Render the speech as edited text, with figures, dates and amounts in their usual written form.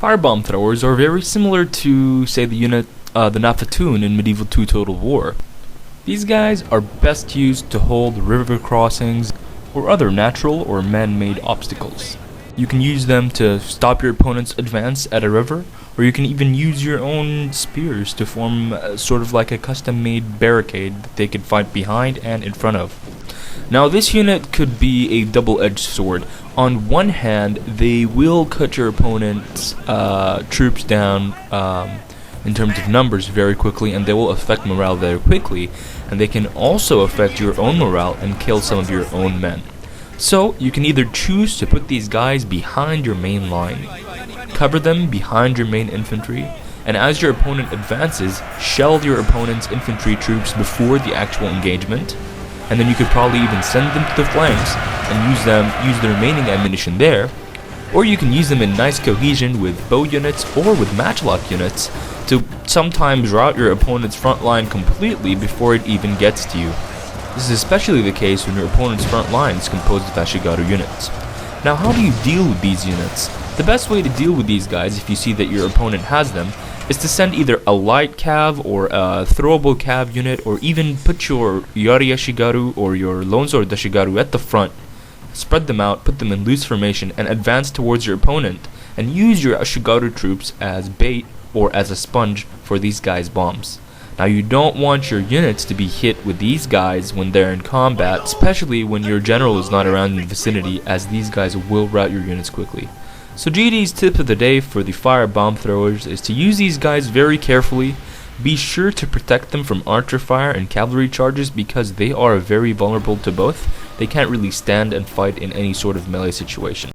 Firebomb throwers are very similar to, say, the Nafatoon in Medieval 2 Total War. These guys are best used to hold river crossings or other natural or man-made obstacles. You can use them to stop your opponent's advance at a river, or you can even use your own spears to form sort of like a custom-made barricade that they can fight behind and in front of. Now this unit could be a double-edged sword. On one hand, they will cut your opponent's troops down in terms of numbers very quickly, and they will affect morale very quickly, and they can also affect your own morale and kill some of your own men. So you can either choose to put these guys behind your main line, cover them behind your main infantry, and as your opponent advances, shell your opponent's infantry troops before the actual engagement, and then you could probably even send them to the flanks and use the remaining ammunition there, or you can use them in nice cohesion with bow units or with matchlock units to sometimes rout your opponent's front line completely before it even gets to you. This is especially the case when your opponent's front line is composed of Ashigaru units. Now, how do you deal with these units? The best way to deal with these guys, if you see that your opponent has them, is to send either a light cav or a throwable cav unit, or even put your Yari Ashigaru or your Lone Sword Ashigaru at the front, spread them out, put them in loose formation, and advance towards your opponent, and use your Ashigaru troops as bait or as a sponge for these guys' bombs. Now you don't want your units to be hit with these guys when they're in combat, especially when your general is not around in the vicinity, as these guys will rout your units quickly. So GD's tip of the day for the fire bomb throwers is to use these guys very carefully. Be sure to protect them from archer fire and cavalry charges because they are very vulnerable to both. They can't really stand and fight in any sort of melee situation.